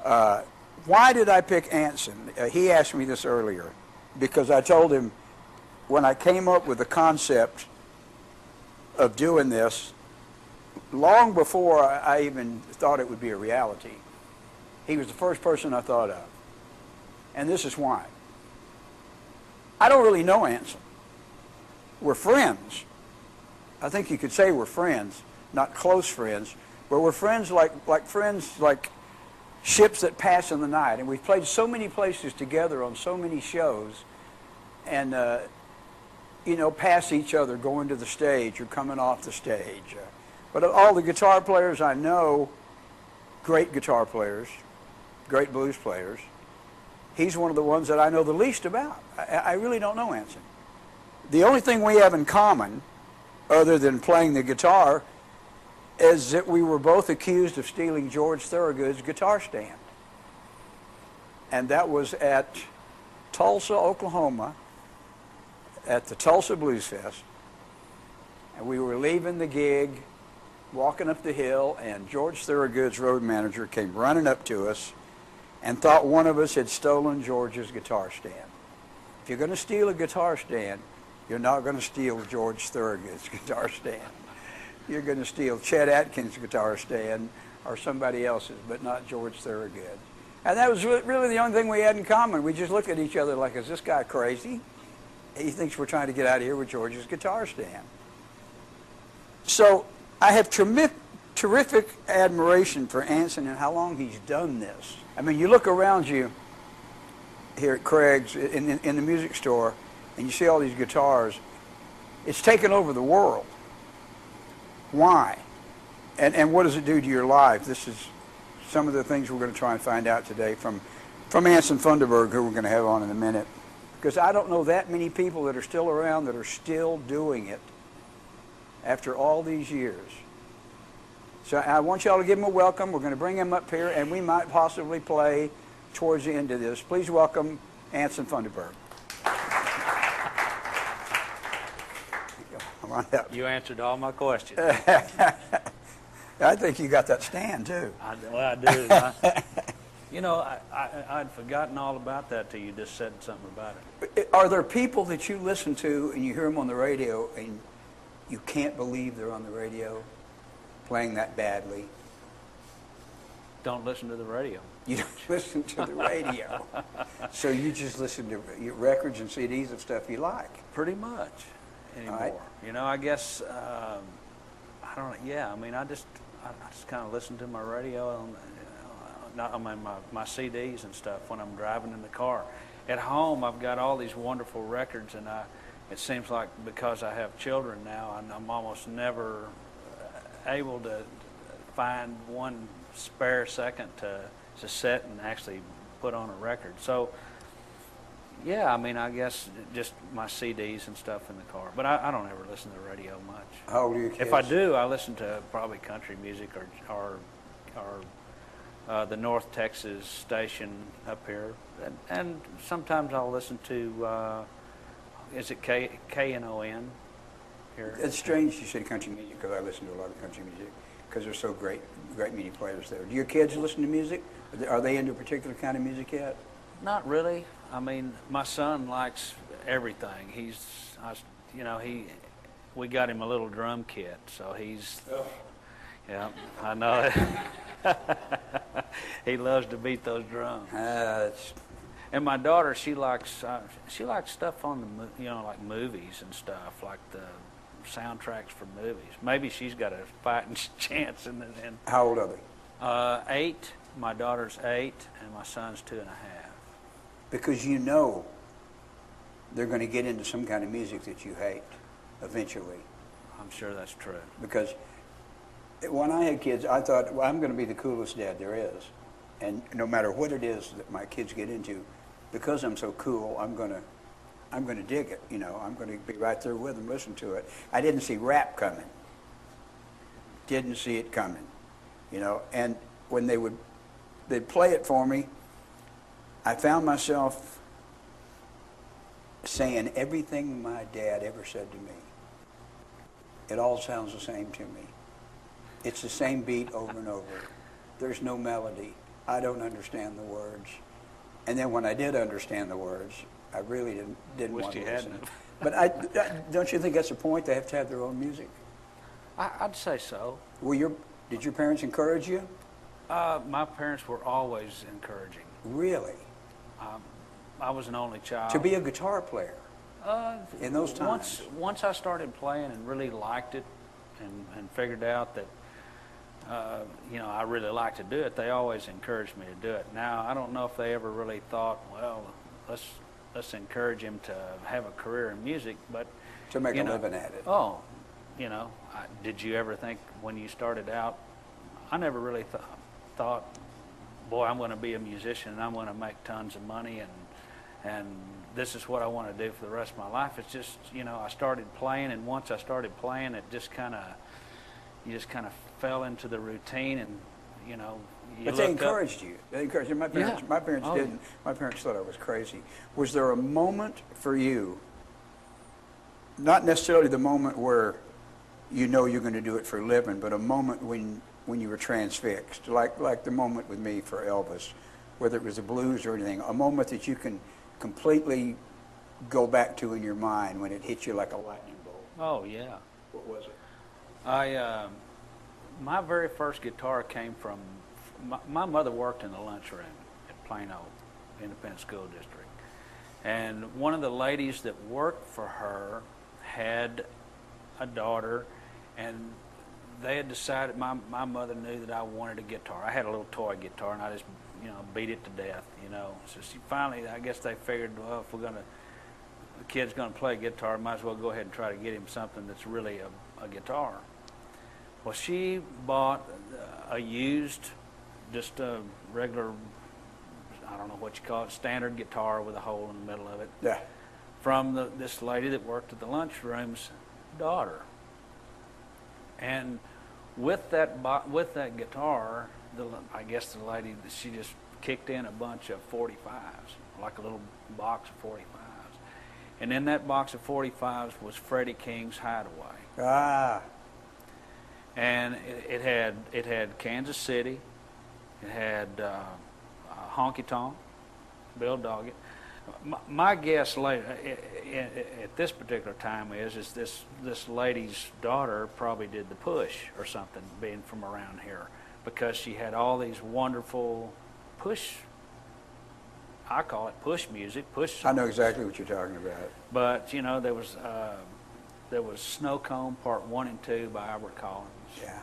Why did I pick Anson? He asked me this earlier because I told him when I came up with the concept of doing this, long before I even thought it would be a reality, he was the first person I thought of. And this is why. I don't really know Anson. We're friends. I think you could say we're friends, not close friends, but we're friends like ships that pass in the night. And we've played so many places together on so many shows and, pass each other going to the stage or coming off the stage. But of all the guitar players I know, great guitar players, great blues players, he's one of the ones that I know the least about. I really don't know Anson. The only thing we have in common, other than playing the guitar, is that we were both accused of stealing George Thorogood's guitar stand. And that was at Tulsa, Oklahoma, at the Tulsa Blues Fest. And we were leaving the gig, walking up the hill, and George Thorogood's road manager came running up to us and thought one of us had stolen George's guitar stand. If you're going to steal a guitar stand, you're not going to steal George Thorogood's guitar stand. You're going to steal Chet Atkins' guitar stand or somebody else's, but not George Thorogood. And that was really the only thing we had in common. We just looked at each other like, is this guy crazy? He thinks we're trying to get out of here with George's guitar stand. So I have terrific admiration for Anson and how long he's done this. I mean, you look around you here at Craig's in the music store, and you see all these guitars. It's taken over the world. Why? And what does it do to your life? This is some of the things we're going to try and find out today from Anson Funderburg, who we're going to have on in a minute. Because I don't know that many people that are still around that are still doing it after all these years. So I want y'all to give him a welcome. We're going to bring him up here, and we might possibly play towards the end of this. Please welcome Anson Funderburg. Come on up. You answered all my questions. I think you got that stand, too. I do. I'd forgotten all about that till you just said something about it. Are there people that you listen to and you hear them on the radio and you can't believe they're on the radio playing that badly? Don't listen to the radio. You don't listen to the radio. So you just listen to your records and CDs of stuff you like. Pretty much anymore. Right. I guess, I don't know. Yeah, I mean, I just kind of listen to my radio on my CDs and stuff when I'm driving in the car. At home, I've got all these wonderful records, and it seems like because I have children now, I'm almost never able to find one spare second to sit and actually put on a record. So, yeah, I mean, I guess just my CDs and stuff in the car. But I don't ever listen to the radio much. How old are your kids? If I do, I listen to probably country music or the North Texas station up here. And sometimes I'll listen to, is it KNON here? It's strange you said country music because I listen to a lot of country music because there's so great many players there. Do your kids listen to music? Are they into a particular kind of music yet? Not really. I mean, my son likes everything. We got him a little drum kit, so yeah, I know it. He loves to beat those drums. And my daughter, she likes stuff on like movies and stuff, like the soundtracks for movies. Maybe she's got a fighting chance in. How old are they? 8. My daughter's 8, and my son's 2.5. Because they're going to get into some kind of music that you hate eventually. I'm sure that's true. Because when I had kids, I thought, well, I'm going to be the coolest dad there is. And no matter what it is that my kids get into, because I'm so cool, I'm going to dig it. I'm going to be right there with them, listen to it. I didn't see rap coming. Didn't see it coming. And when they'd play it for me, I found myself saying everything my dad ever said to me. It all sounds the same to me. It's the same beat over and over. There's no melody. I don't understand the words. And then when I did understand the words, I really didn't Wished want to you listen. hadn't. But don't you think that's the point? They have to have their own music. I'd say so. Did your parents encourage you? My parents were always encouraging. Really? I was an only child. To be a guitar player in those times? Once I started playing and really liked it and figured out that, I really like to do it, they always encouraged me to do it. Now, I don't know if they ever really thought, well, let's encourage him to have a career in music, but... To make a living at it. Oh, did you ever think when you started out, I never really thought, boy, I'm going to be a musician and I'm going to make tons of money and this is what I want to do for the rest of my life. It's just, I started playing, and once I started playing, it just you just kind of fell into the routine, and, you But they encouraged you. They encouraged you. My parents Yeah. didn't. My parents thought I was crazy. Was there a moment for you, not necessarily the moment where you're going to do it for a living, but a moment when you were transfixed, like the moment with me for Elvis, whether it was the blues or anything, a moment that you can completely go back to in your mind when it hit you like a lightning bolt? Oh, yeah. What was it? My very first guitar came from, my mother worked in the lunchroom at Plano Independent School District. And one of the ladies that worked for her had a daughter, and they had decided, my mother knew that I wanted a guitar. I had a little toy guitar, and I just, beat it to death, So she finally, I guess they figured, well, if the kid's going to play guitar, might as well go ahead and try to get him something that's really a guitar. Well, she bought a used, just a regular, I don't know what you call it, standard guitar with a hole in the middle of it. Yeah. From this lady that worked at the lunchroom's daughter. And with that guitar, I guess the lady, she just kicked in a bunch of 45s, like a little box of 45s. And in that box of 45s was Freddie King's Hideaway. Ah. And it had Kansas City, it had Honky Tonk, Bill Doggett. My guess later, at this particular time is this lady's daughter probably did the Push or something, being from around here, because she had all these wonderful push, I call it push music, push songs. I know exactly what you're talking about. But, there was Snow Cone Part 1 and 2 by Albert Collins. Yeah.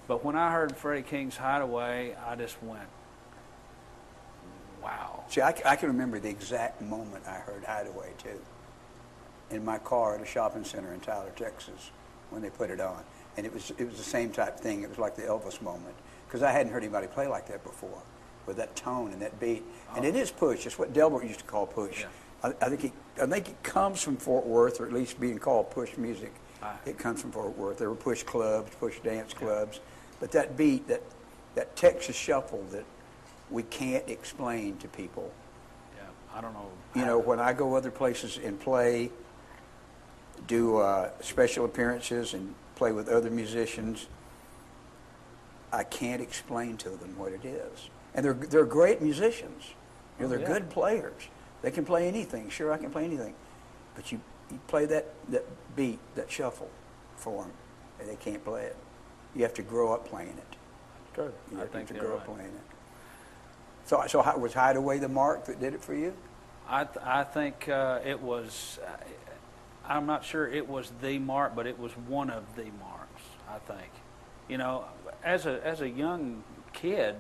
But when I heard Freddie King's Hideaway, I just went, wow. See, I can remember the exact moment I heard Hideaway, too, in my car at a shopping center in Tyler, Texas, when they put it on. And it was the same type thing. It was like the Elvis moment, because I hadn't heard anybody play like that before, with that tone and that beat. And it is push. It's what Delbert used to call push. Yeah. I think it comes from Fort Worth, or at least being called push music. It comes from Fort Worth. There were push clubs, push dance clubs. But that beat, that Texas shuffle that we can't explain to people. Yeah, I don't know. When I go other places and play, do special appearances and play with other musicians, I can't explain to them what it is. And they're great musicians. They're good players. They can play anything. Sure, I can play anything. But you play that beat, that shuffle for them, and they can't play it. You have to grow up playing it. True. You I have think to they're grow right. up playing it. So was Hideaway the mark that did it for you? I think it was, I'm not sure it was the mark, but it was one of the marks, I think. As a young kid,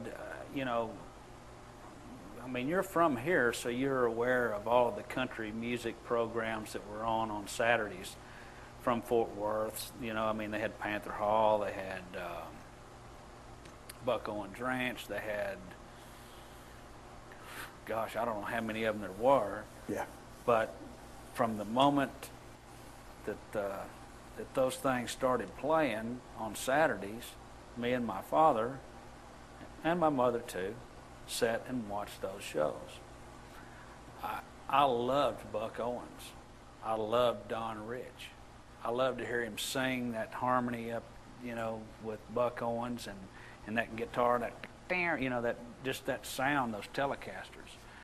you're from here, so you're aware of all of the country music programs that were on Saturdays from Fort Worth. They had Panther Hall, they had Buck Owens Ranch, they had, gosh, I don't know how many of them there were. Yeah. But from the moment that those things started playing on Saturdays, me and my father, and my mother too, sat and watched those shows. I loved Buck Owens. I loved Don Rich. I loved to hear him sing that harmony up, with Buck Owens and that guitar, that you know, that just that sound, those Telecasters.